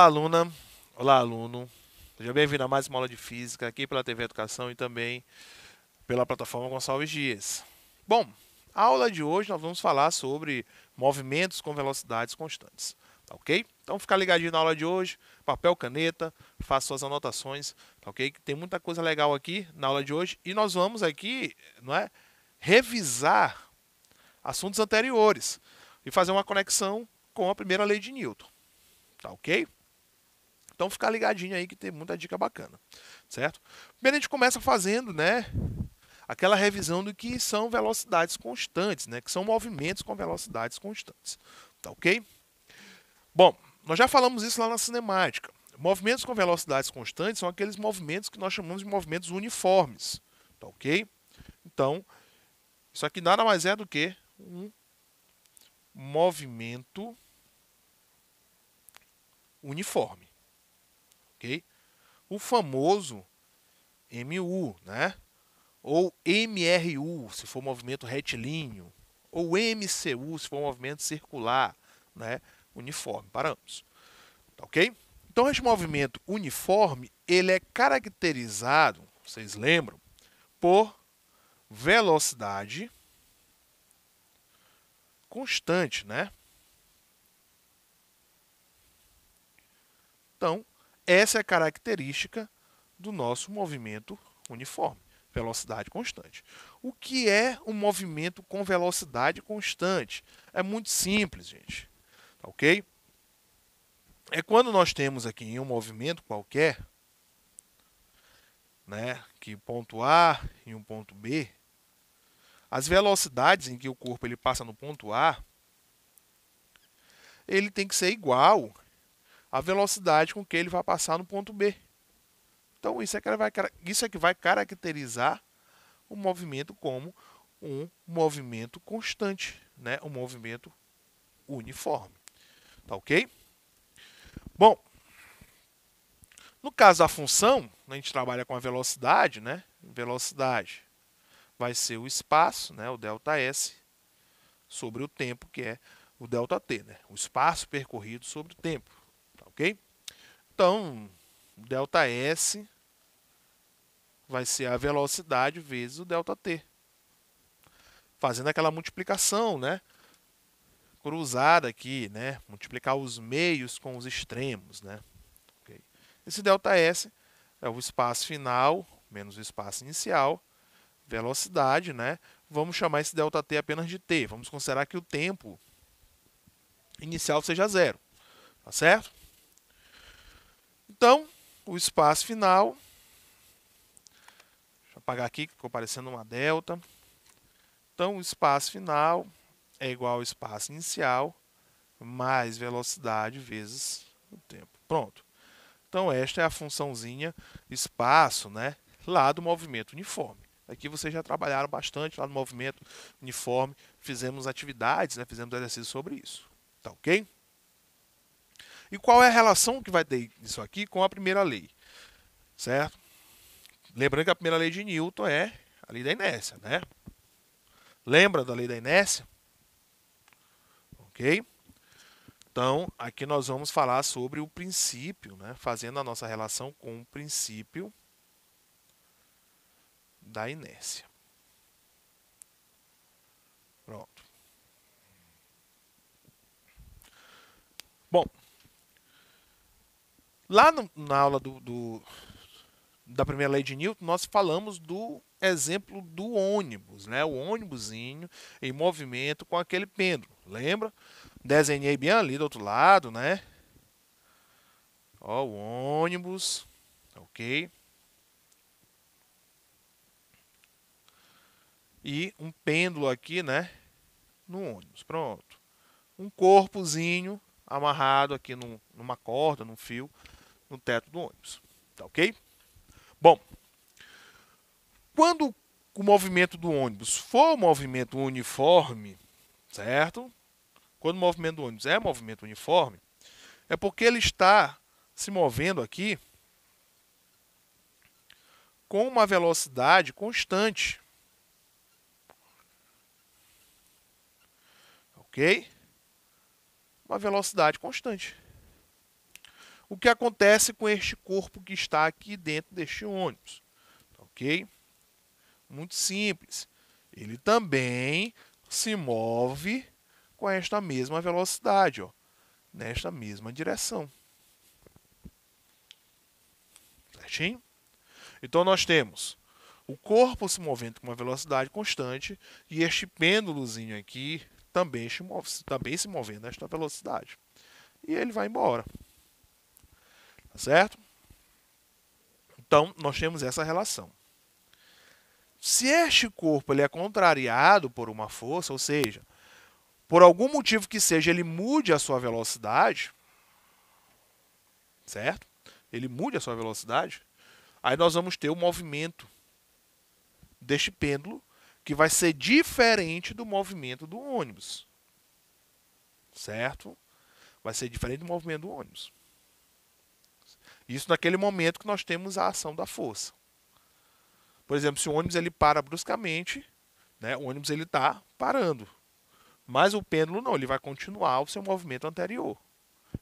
Olá, aluna. Olá, aluno. Seja bem-vindo a mais uma aula de física aqui pela TV Educação e também pela plataforma Gonçalves Dias. Bom, a aula de hoje nós vamos falar sobre movimentos com velocidades constantes, tá ok? Então fica ligadinho na aula de hoje, papel, caneta, faça suas anotações, tá ok? Tem muita coisa legal aqui na aula de hoje e nós vamos aqui, não é, revisar assuntos anteriores e fazer uma conexão com a primeira lei de Newton, tá ok? Então fica ligadinho aí que tem muita dica bacana, certo? Primeiro a gente começa fazendo, né, aquela revisão do que são velocidades constantes, né, que são movimentos com velocidades constantes, tá ok? Bom, nós já falamos isso lá na cinemática. Movimentos com velocidades constantes são aqueles movimentos que nós chamamos de movimentos uniformes, tá ok? Então, isso aqui nada mais é do que um movimento uniforme, ok? O famoso MU, né? Ou MRU, se for movimento retilíneo, ou MCU, se for movimento circular, né? Uniforme, para ambos. Tá ok? Então, esse movimento uniforme, ele é caracterizado, vocês lembram, por velocidade constante, né? Então, essa é a característica do nosso movimento uniforme, velocidade constante. O que é um movimento com velocidade constante? É muito simples, gente. Tá ok? É quando nós temos aqui em um movimento qualquer, né, que ponto A e um ponto B, as velocidades em que o corpo ele passa no ponto A, ele tem que ser igual à velocidade com que ele vai passar no ponto B. Então, isso é que vai caracterizar o movimento como um movimento constante, né? Um movimento uniforme. Tá ok? Bom, no caso da função, a gente trabalha com a velocidade, né? Velocidade vai ser o espaço, né? O ΔS, sobre o tempo, que é o ΔT, né? O espaço percorrido sobre o tempo. Tá ok? Então, ΔS vai ser a velocidade vezes o ΔT. Fazendo aquela multiplicação, né? Cruzada aqui, né? Multiplicar os meios com os extremos, né? Okay. Esse ΔS é o espaço final menos o espaço inicial, velocidade, né? Vamos chamar esse ΔT apenas de t. Vamos considerar que o tempo inicial seja zero, tá certo? Então, o espaço final, deixa eu apagar aqui que ficou parecendo uma delta. Então, o espaço final é igual ao espaço inicial mais velocidade vezes o tempo. Pronto. Então, esta é a funçãozinha espaço, né, lá do movimento uniforme. Aqui vocês já trabalharam bastante lá no movimento uniforme, fizemos atividades, né, fizemos exercícios sobre isso. Tá ok? E qual é a relação que vai ter isso aqui com a primeira lei? Certo? Lembrando que a primeira lei de Newton é a lei da inércia, né? Lembra da lei da inércia? Ok? Então, aqui nós vamos falar sobre o princípio, né? Fazendo a nossa relação com o princípio da inércia. Pronto. Bom, lá na aula da primeira lei de Newton, nós falamos do exemplo do ônibus, né? O ônibusinho em movimento com aquele pêndulo. Lembra? Desenhei bem ali do outro lado, né? Ó, o ônibus, ok? E um pêndulo aqui, né? No ônibus, pronto. Um corpozinho amarrado aqui numa corda, num fio, no teto do ônibus, tá ok? Bom, quando o movimento do ônibus for um movimento uniforme, certo? Quando o movimento do ônibus é movimento uniforme, é porque ele está se movendo aqui com uma velocidade constante. Ok? Uma velocidade constante. O que acontece com este corpo que está aqui dentro deste ônibus? Ok? Muito simples. Ele também se move com esta mesma velocidade, ó, nesta mesma direção. Certinho? Então nós temos o corpo se movendo com uma velocidade constante e este pêndulozinho aqui também se movendo nesta velocidade. E ele vai embora. Tá certo? Então, nós temos essa relação. Se este corpo ele é contrariado por uma força, ou seja, por algum motivo que seja, ele mude a sua velocidade, certo? Ele mude a sua velocidade, aí nós vamos ter o movimento deste pêndulo, que vai ser diferente do movimento do ônibus. Certo? Vai ser diferente do movimento do ônibus. Isso naquele momento que nós temos a ação da força. Por exemplo, se o ônibus ele para bruscamente, né, o ônibus ele está parando. Mas o pêndulo não, ele vai continuar o seu movimento anterior.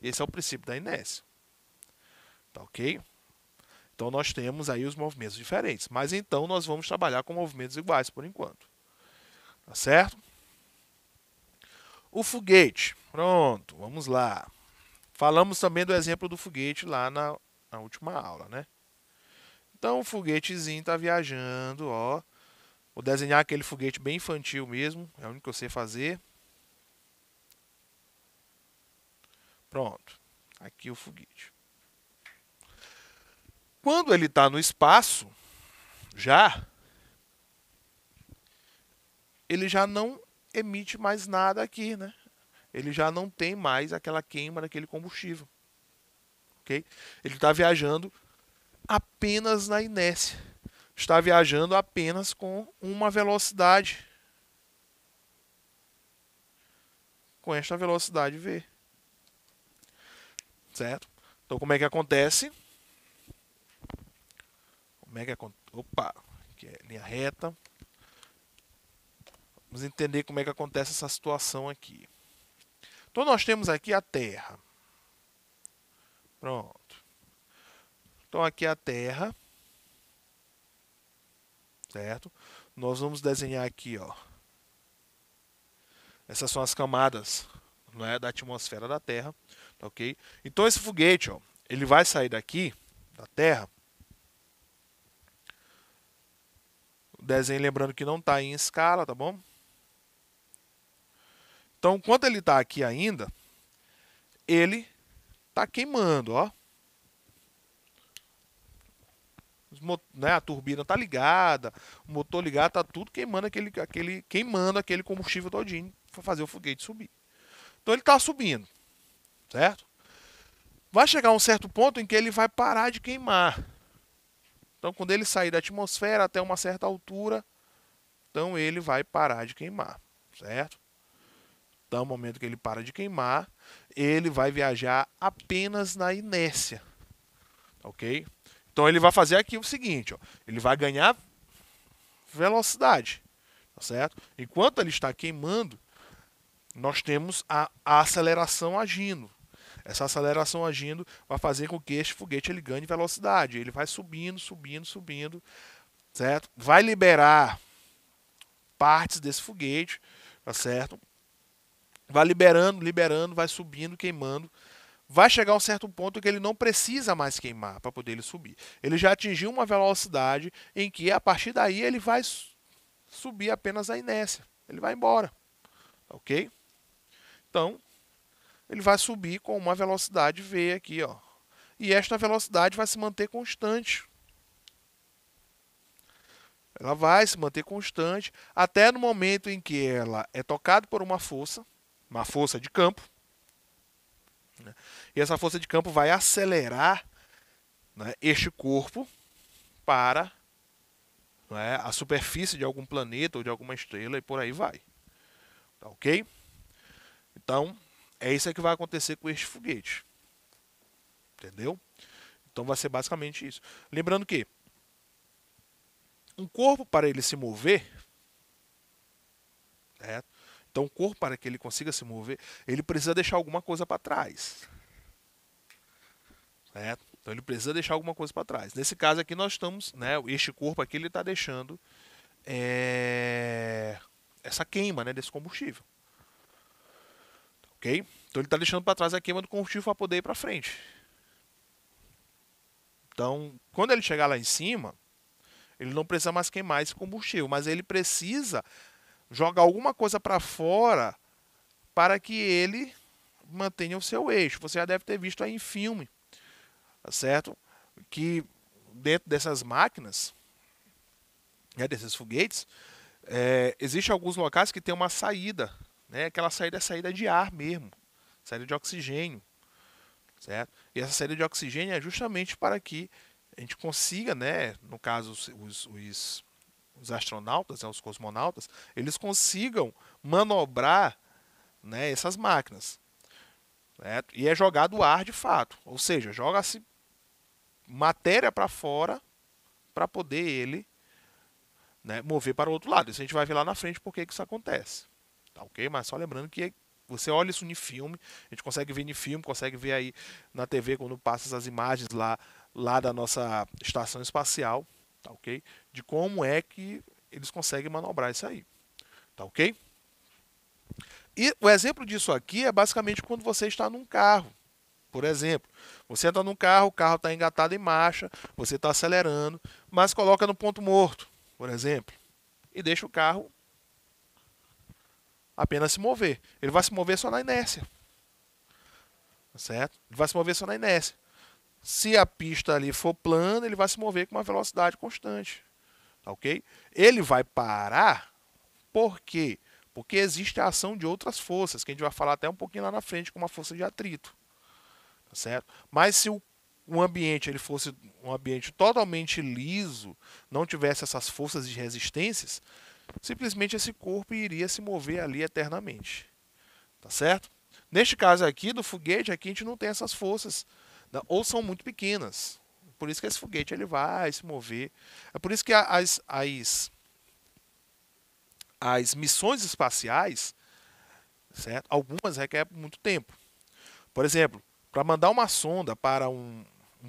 Esse é o princípio da inércia. Tá ok? Então nós temos aí os movimentos diferentes. Mas então nós vamos trabalhar com movimentos iguais por enquanto. Tá certo? O foguete. Pronto, vamos lá. Falamos também do exemplo do foguete lá na última aula, né? Então o foguetezinho está viajando, ó. Vou desenhar aquele foguete bem infantil mesmo, é o único que eu sei fazer. Pronto, aqui o foguete. Quando ele está no espaço, ele já não emite mais nada aqui, né? Ele já não tem mais aquela queima daquele combustível. Ok? Ele está viajando apenas na inércia. Está viajando apenas com uma velocidade. Com esta velocidade v. Certo? Então, como é que acontece? Opa, aqui é linha reta. Vamos entender como é que acontece essa situação aqui. Então, nós temos aqui a Terra. Pronto. Então, aqui é a Terra. Certo? Nós vamos desenhar aqui, ó. Essas são as camadas, não é, da atmosfera da Terra. Ok? Então, esse foguete, ó, ele vai sair daqui, da Terra. O desenho, lembrando que não está em escala, tá bom? Então, enquanto ele está aqui ainda, ele está queimando, ó. Né, a turbina está ligada, o motor ligado, está tudo queimando aquele combustível todinho para fazer o foguete subir. Então ele está subindo, certo? Vai chegar um certo ponto em que ele vai parar de queimar. Então, quando ele sair da atmosfera até uma certa altura, então ele vai parar de queimar, certo? Então, no momento que ele para de queimar, ele vai viajar apenas na inércia, ok? Então, ele vai fazer aqui o seguinte, ó, ele vai ganhar velocidade, tá certo? Enquanto ele está queimando, nós temos a aceleração agindo. Essa aceleração agindo vai fazer com que este foguete ele ganhe velocidade. Ele vai subindo, subindo, subindo, certo? Vai liberar partes desse foguete, tá certo? Vai liberando, liberando, vai subindo, queimando. Vai chegar a um certo ponto que ele não precisa mais queimar para poder ele subir. Ele já atingiu uma velocidade em que, a partir daí, ele vai subir apenas a inércia. Ele vai embora. Ok? Então, ele vai subir com uma velocidade v aqui, ó. E esta velocidade vai se manter constante. Ela vai se manter constante até no momento em que ela é tocada por uma força de campo. Né? E essa força de campo vai acelerar, né, este corpo para, né, a superfície de algum planeta ou de alguma estrela e por aí vai. Tá ok? Então, é isso que vai acontecer com este foguete. Entendeu? Então vai ser basicamente isso. Lembrando que um corpo, para ele se mover, certo? Então o corpo, para que ele consiga se mover, ele precisa deixar alguma coisa para trás. certo? Então ele precisa deixar alguma coisa para trás. Nesse caso aqui nós estamos, né, este corpo aqui ele está deixando essa queima, né, desse combustível, ok? Então ele está deixando para trás a queima do combustível para poder ir para frente. Então, quando ele chegar lá em cima, ele não precisa mais queimar esse combustível, mas ele precisa jogar alguma coisa para fora para que ele mantenha o seu eixo. Você já deve ter visto aí em filme, tá certo? Que dentro dessas máquinas, né, desses foguetes, existe alguns locais que tem uma saída, né? Aquela saída é saída de ar mesmo, saída de oxigênio, certo? E essa saída de oxigênio é justamente para que a gente consiga, né, no caso os astronautas, né, os cosmonautas, eles consigam manobrar, né, essas máquinas, certo? E é jogado ar de fato, ou seja, joga-se matéria para fora para poder ele, né, mover para o outro lado. Isso a gente vai ver lá na frente porque que isso acontece. Tá ok? Mas só lembrando que você olha isso em filme, a gente consegue ver em filme, consegue ver aí na TV quando passa essas imagens lá da nossa estação espacial, tá ok? De como é que eles conseguem manobrar isso aí, tá ok? E o exemplo disso aqui é basicamente quando você está num carro. Por exemplo, você entra num carro, o carro está engatado em marcha, você está acelerando, mas coloca no ponto morto, por exemplo, e deixa o carro apenas se mover. Ele vai se mover só na inércia, certo? Ele vai se mover só na inércia. Se a pista ali for plana, ele vai se mover com uma velocidade constante, tá ok? Ele vai parar, por quê? Porque existe a ação de outras forças, que a gente vai falar até um pouquinho lá na frente, como a força de atrito, tá certo? Mas se o ambiente ele fosse um ambiente totalmente liso, não tivesse essas forças de resistências, simplesmente esse corpo iria se mover ali eternamente, tá certo? Neste caso aqui do foguete, aqui a gente não tem essas forças, ou são muito pequenas. Por isso que esse foguete ele vai se mover. É por isso que as missões espaciais, certo? Algumas requerem muito tempo. Por exemplo, para mandar uma sonda para um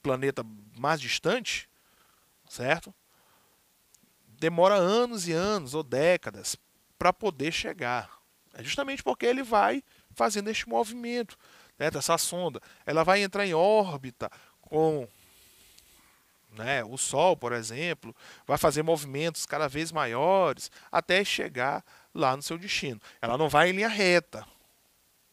planeta mais distante, certo? Demora anos e anos ou décadas para poder chegar. É justamente porque ele vai fazendo este movimento, né, dessa sonda. Ela vai entrar em órbita com, né, o Sol, por exemplo, vai fazer movimentos cada vez maiores até chegar lá no seu destino. Ela não vai em linha reta,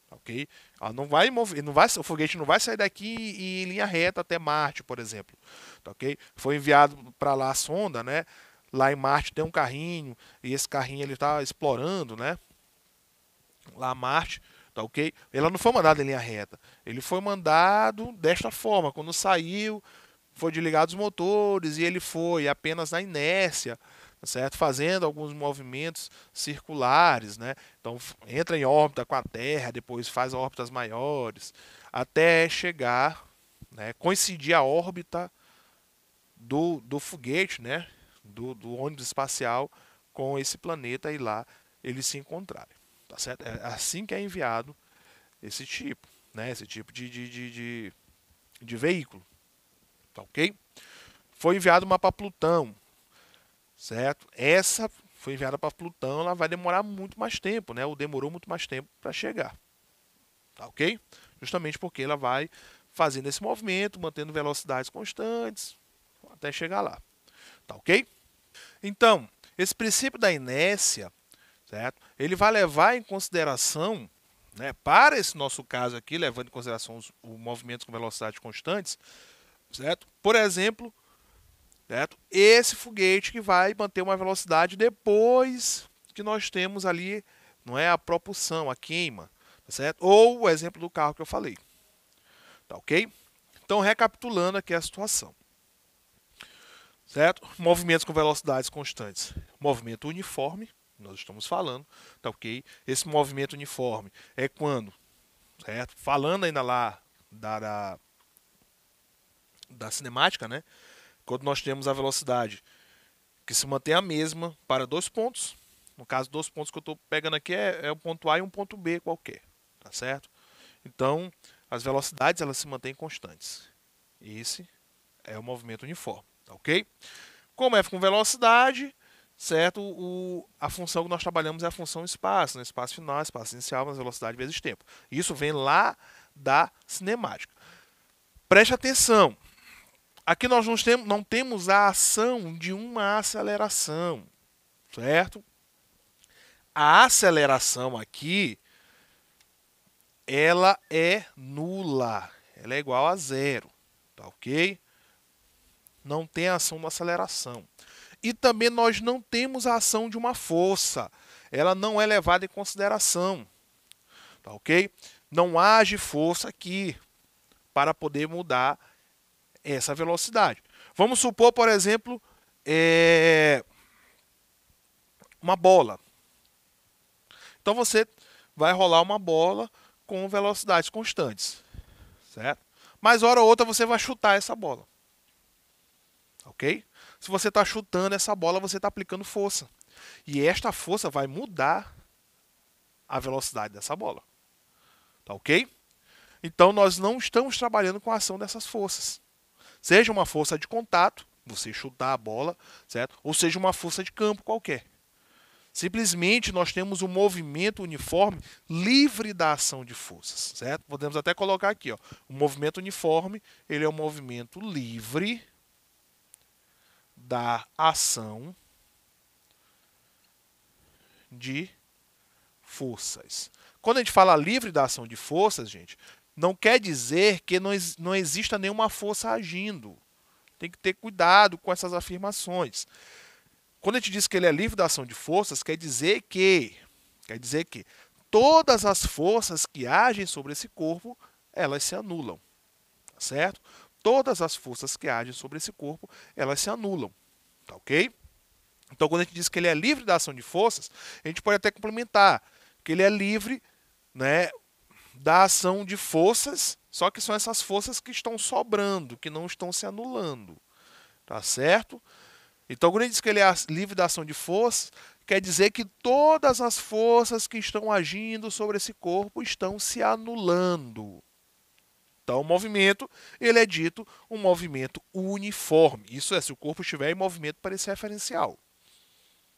ok? Ela não vai mover, não vai, o foguete não vai sair daqui e ir em linha reta até Marte, por exemplo, tá ok? Foi enviado para lá a sonda, né? Lá em Marte tem um carrinho e esse carrinho ele está explorando, né? Lá Marte, tá ok? Ela não foi mandada em linha reta. Ele foi mandado desta forma. Quando saiu, foi desligado os motores e ele foi apenas na inércia, tá certo? Fazendo alguns movimentos circulares, né? Então entra em órbita com a Terra, depois faz órbitas maiores, até chegar, né? Coincidir a órbita do foguete, né? Do ônibus espacial com esse planeta e lá eles se encontrarem. Tá certo? É assim que é enviado esse tipo, né? Esse tipo de veículo. Tá ok? Foi enviado uma para Plutão, certo? Essa foi enviada para Plutão, ela vai demorar muito mais tempo, né? Ou demorou muito mais tempo para chegar. Tá ok? Justamente porque ela vai fazendo esse movimento, mantendo velocidades constantes, até chegar lá. Tá ok? Então, esse princípio da inércia, certo? Ele vai levar em consideração, né, para esse nosso caso aqui, levando em consideração os movimentos com velocidades constantes, certo? Por exemplo, certo? Esse foguete que vai manter uma velocidade depois que nós temos ali, não é a propulsão, a queima, tá certo? Ou o exemplo do carro que eu falei, tá ok? Então, recapitulando aqui a situação, certo? Movimentos com velocidades constantes, movimento uniforme, nós estamos falando, tá ok? Esse movimento uniforme é quando, certo? Falando ainda lá da cinemática, né? Quando nós temos a velocidade que se mantém a mesma para dois pontos. No caso, dois pontos que eu estou pegando aqui é o ponto A e um ponto B qualquer, tá certo? Então, as velocidades elas se mantêm constantes. Esse é o movimento uniforme, tá ok? Como é com velocidade, certo? A função que nós trabalhamos é a função espaço, né? Espaço final, espaço inicial, mas velocidade vezes tempo. Isso vem lá da cinemática. Preste atenção. Aqui nós não temos a ação de uma aceleração, certo? A aceleração aqui, ela é nula. Ela é igual a zero, tá ok? Não tem a ação da aceleração. E também nós não temos a ação de uma força. Ela não é levada em consideração, tá ok? Não age força aqui para poder mudar essa velocidade. Vamos supor, por exemplo, uma bola. Então você vai rolar uma bola com velocidades constantes, certo? Mas hora ou outra você vai chutar essa bola, ok? Se você está chutando essa bola, você está aplicando força. E esta força vai mudar a velocidade dessa bola, tá ok? Então nós não estamos trabalhando com a ação dessas forças. Seja uma força de contato, você chutar a bola, certo? Ou seja uma força de campo qualquer. Simplesmente nós temos um movimento uniforme livre da ação de forças, certo? Podemos até colocar aqui, ó, o movimento uniforme, ele é um movimento livre da ação de forças. Quando a gente fala livre da ação de forças, gente, não quer dizer que não exista nenhuma força agindo. Tem que ter cuidado com essas afirmações. Quando a gente diz que ele é livre da ação de forças, quer dizer que todas as forças que agem sobre esse corpo, elas se anulam, tá certo? Todas as forças que agem sobre esse corpo, elas se anulam, tá ok? Então, quando a gente diz que ele é livre da ação de forças, a gente pode até complementar que ele é livre, né, da ação de forças, só que são essas forças que estão sobrando, que não estão se anulando, tá certo? Então, quando ele diz que ele é livre da ação de forças, quer dizer que todas as forças que estão agindo sobre esse corpo estão se anulando. Então, o movimento, ele é dito um movimento uniforme. Isso é, se o corpo estiver em movimento para esse referencial.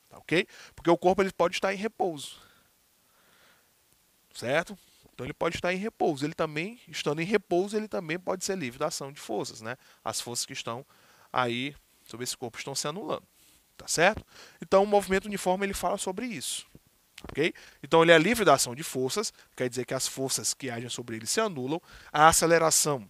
Tá ok? Porque o corpo ele pode estar em repouso. Certo? Então, ele pode estar em repouso. Ele também, estando em repouso, ele também pode ser livre da ação de forças, né? As forças que estão aí sobre esse corpo estão se anulando, tá certo? Então o movimento uniforme ele fala sobre isso, ok? Então ele é livre da ação de forças, quer dizer que as forças que agem sobre ele se anulam, a aceleração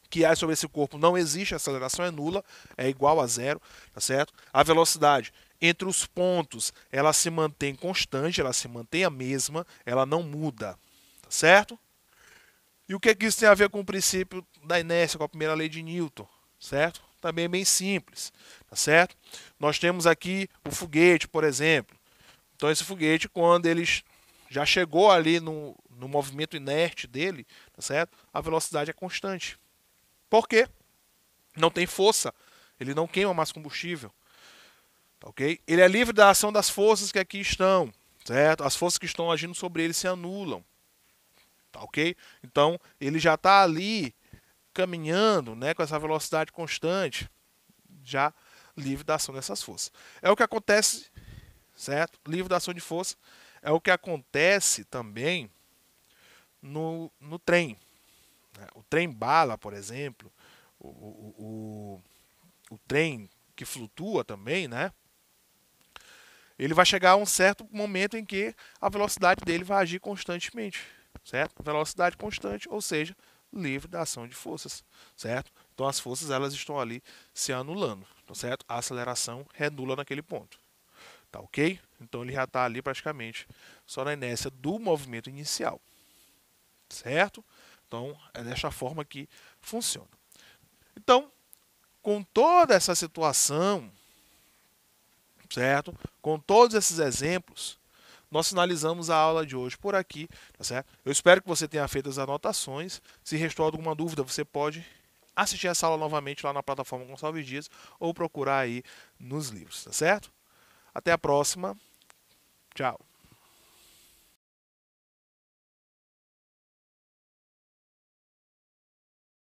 que age sobre esse corpo não existe, a aceleração é nula, é igual a zero, tá certo? A velocidade entre os pontos ela se mantém constante, ela se mantém a mesma, ela não muda, tá certo? E o que isso tem a ver com o princípio da inércia, com a primeira lei de Newton, certo? Também é bem simples, tá certo? Nós temos aqui o foguete, por exemplo. Então esse foguete, quando ele já chegou ali no movimento inerte dele, tá certo? A velocidade é constante. Por quê? Não tem força, ele não queima mais combustível, tá ok? Ele é livre da ação das forças que aqui estão, certo? As forças que estão agindo sobre ele se anulam, tá ok? Então ele já está ali caminhando, né, com essa velocidade constante, já livre da ação dessas forças. É o que acontece, certo? Livre da ação de força. É o que acontece também no trem. Né? O trem bala, por exemplo, o trem que flutua também, né? Ele vai chegar a um certo momento em que a velocidade dele vai agir constantemente, certo? Velocidade constante, ou seja, livre da ação de forças, certo? Então as forças elas estão ali se anulando, tá certo? A aceleração renula naquele ponto, tá ok? Então ele já está ali praticamente só na inércia do movimento inicial, certo? Então é desta forma que funciona. Então, com toda essa situação, certo? Com todos esses exemplos, nós finalizamos a aula de hoje por aqui, tá certo? Eu espero que você tenha feito as anotações. Se restou alguma dúvida, você pode assistir essa aula novamente lá na plataforma Gonçalves Dias ou procurar aí nos livros, tá certo? Até a próxima. Tchau.